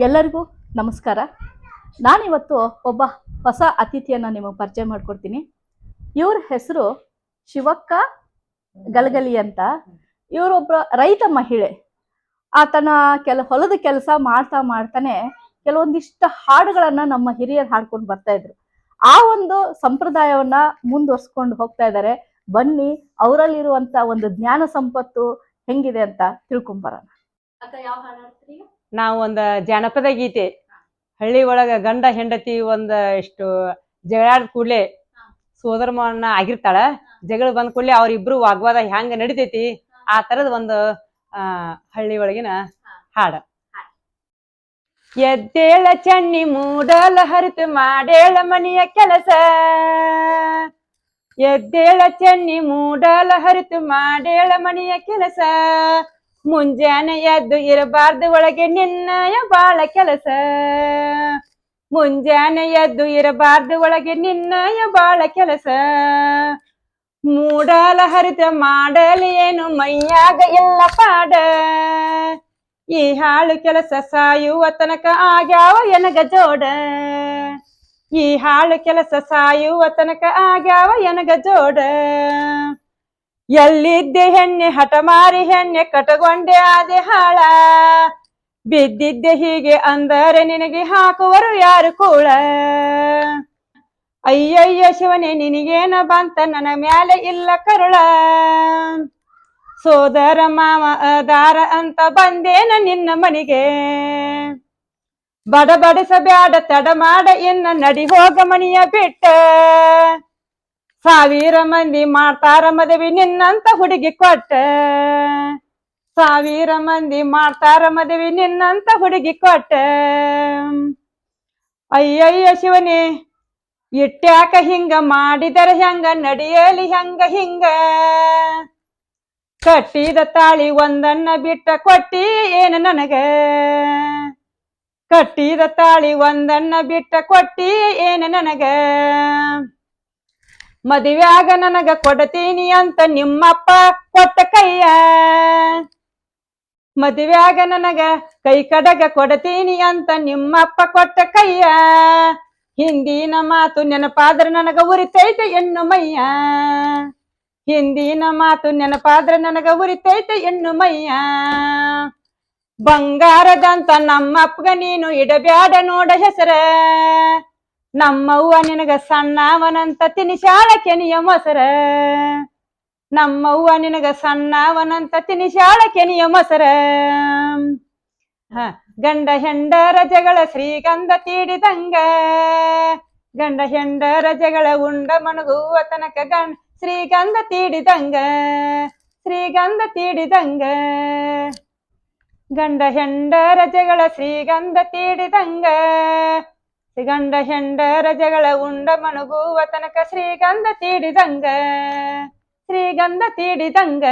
ಎಲ್ಲರಿಗೂ ನಮಸ್ಕಾರ. ನಾನಿವತ್ತು ಒಬ್ಬ ಹೊಸ ಅತಿಥಿಯನ್ನು ನಿಮಗೆ ಪರಿಚಯ ಮಾಡ್ಕೊಡ್ತೀನಿ. ಇವ್ರ ಹೆಸರು ಶಿವಕ್ಕ ಗಲಗಲಿ ಅಂತ. ಇವರೊಬ್ಬ ರೈತ ಮಹಿಳೆ. ಆತನ ಹೊಲದ ಕೆಲಸ ಮಾಡ್ತಾನೆ ಕೆಲವೊಂದಿಷ್ಟು ಹಾಡುಗಳನ್ನ ನಮ್ಮ ಹಿರಿಯರು ಹಾಡ್ಕೊಂಡು ಬರ್ತಾ ಇದ್ರು. ಆ ಒಂದು ಸಂಪ್ರದಾಯವನ್ನ ಮುಂದುವರ್ಸ್ಕೊಂಡು ಹೋಗ್ತಾ ಇದ್ದಾರೆ. ಬನ್ನಿ ಅವರಲ್ಲಿರುವಂತ ಒಂದು ಜ್ಞಾನ ಸಂಪತ್ತು ಹೆಂಗಿದೆ ಅಂತ ತಿಳ್ಕೊಂಬರೋಣ. ಅಕ್ಕ ಯಾವ ಹಾಡು ಹಾಡ್ತೀರಿ? ನಾವು ಒಂದು ಜಾನಪದ ಗೀತೆ, ಹಳ್ಳಿ ಒಳಗ ಗಂಡ ಹೆಂಡತಿ ಇಷ್ಟು ಜಗಳಾದ ಕೂಡಲೇ ಸೋದರ ಮಾವನ ಆಗಿರ್ತಾಳ. ಜಗಳ ಬಂದ ಕೂಡಲೇ ಅವ್ರಿಬ್ರು ವಾಗ್ವಾದ ಹೆಂಗ ನಡಿತೈತಿ ಆ ತರದ ಒಂದು ಹಳ್ಳಿ ಒಳಗಿನ ಹಾಡ. ಎದ್ದೇಳ ಚನ್ನಿ ಮೂಡಲ ಹರಿತು ಮಾಡೇಳ ಮನೆಯ ಕೆಲಸ, ಎದ್ದೇಳ ಚನ್ನಿ ಮೂಡಲ ಹರಿತು ಮಾಡೇಳ ಮನೆಯ ಕೆಲಸ, ಮುಂಜಾನೆ ಎದ್ದು ಇರಬಾರ್ದು ಒಳಗೆ ನಿನ್ನಯ ಬಾಳ ಕೆಲಸ, ಮುಂಜಾನೆ ಎದ್ದು ಇರಬಾರ್ದು ಒಳಗೆ ನಿನ್ನಯ ಬಾಳ ಕೆಲಸ, ಮೂಡಲ ಹರಿತ ಮಾಡಲಿ ಏನು ಮೈಯಾಗ ಇಲ್ಲ ಪಾಡ, ಈ ಹಾಳು ಕೆಲಸ ಸಾಯುವ ತನಕ ಆಗ್ಯಾವ ಎನಗ ಜೋಡ, ಈ ಹಾಳು ಕೆಲಸ ಸಾಯುವ ತನಕ ಆಗ್ಯಾವ ಎನಗ ಜೋಡ, ಎಲ್ಲಿದ್ದೆ ಹೆಣ್ಣೆ ಹಠಮಾರಿ ಹೆಣ್ಣೆ ಕಟಗೊಂಡೆ ಆದೆ ಹಾಳ, ಬಿದ್ದಿದ್ದೆ ಹೀಗೆ ಅಂದರೆ ನಿನಗೆ ಹಾಕುವರು ಯಾರು ಕೂಳ, ಅಯ್ಯಯ್ಯ ಶಿವನೇ ನಿನಗೇನ ಬಂತ ನನ್ನ ಮ್ಯಾಲೆ ಇಲ್ಲ ಕರುಳ, ಸೋದರ ಮಾವ ಅದಾರ ಅಂತ ಬಂದೇನ ನಿನ್ನ ಮನೆಗೆ, ಬಡಬಡಿಸಬ್ಯಾಡ ತಡ ಮಾಡ ಇನ್ನ ನಡಿ ಹೋಗ ಮನಿಯ ಬಿಟ್ಟ, ಸಾವಿರ ಮಂದಿ ಮಾಡ್ತಾರ ಮದುವೆ ನಿನ್ನಂತ ಹುಡುಗಿ ಕೊಟ್ಟ, ಸಾವಿರ ಮಂದಿ ಮಾಡ್ತಾರ ಮದುವೆ ನಿನ್ನಂತ ಹುಡುಗಿ ಕೊಟ್ಟ, ಅಯ್ಯಯ್ಯ ಶಿವನೇ ಇಟ್ಟ್ಯಾಕ ಹಿಂಗ ಮಾಡಿದರ ಹೆಂಗ ನಡೆಯಲಿ ಹೆಂಗ ಹಿಂಗ, ಕಟ್ಟಿದ ತಾಳಿ ಒಂದನ್ನ ಬಿಟ್ಟ ಕೊಟ್ಟಿ ಏನು ನನಗ, ಕಟ್ಟಿದ ತಾಳಿ ಒಂದನ್ನ ಬಿಟ್ಟ ಕೊಟ್ಟಿ ಏನು ನನಗ, ಮದುವ್ಯಾಗ ನನಗ ಕೊಡತೀನಿ ಅಂತ ನಿಮ್ಮಪ್ಪ ಕೊಟ್ಟ ಕೈಯ, ಮದುವ್ಯಾಗ ನನಗ ಕೈ ಕಡಗ ಕೊಡತೀನಿ ಅಂತ ನಿಮ್ಮಪ್ಪ ಕೊಟ್ಟ ಕೈಯ, ಹಿಂದಿನ ಮಾತು ನೆನಪಾದ್ರ ನನಗ ಉರಿತೈತೆ ಎನ್ನು ಮಯ್ಯ, ಹಿಂದಿನ ಮಾತು ನೆನಪಾದ್ರ ನನಗ ಉರಿತೈತೆ ಎನ್ನು ಮಯ್ಯ, ಬಂಗಾರದಂತ ನಮ್ಮಪ್ಪಗ ನೀನು ಇಡಬ್ಯಾಡ ನೋಡ ಹೆಸರ, ನಮ್ಮವ್ವ ನಿನಗ ಸಣ್ಣವನಂತ ತಿನಿಶಾಳ ಕೆನಿಯ ಮೊಸರ, ನಮ್ಮವ್ವ ನಿನಗ ಸಣ್ಣವನಂತ ತಿನಿಶಾಳ ಕೆನಿಯ ಮೊಸರ, ಗಂಡ ಹೆಂಡರ ಜಗಳ ಶ್ರೀಗಂಧ ತೀಡಿದಂಗ, ಗಂಡ ಹೆಂಡರ ಜಗಳ ಉಂಡ ಮಣಗುವ ತನಕ ಶ್ರೀಗಂಧ ತೀಡಿದಂಗ, ಶ್ರೀಗಂಧ ತೀಡಿದಂಗ, ಗಂಡ ಹೆಂಡರ ಜಗಳ ಶ್ರೀಗಂಧ ತೀಡಿದಂಗ, ಗಂಡ ಹೆಂಡರ ಜಗಳ ಉಂಡ ಮಣಗುವ ತನಕ ಶ್ರೀಗಂಧ ತೀಡಿದಂಗ, ಶ್ರೀಗಂಧ ತೀಡಿದಂಗ.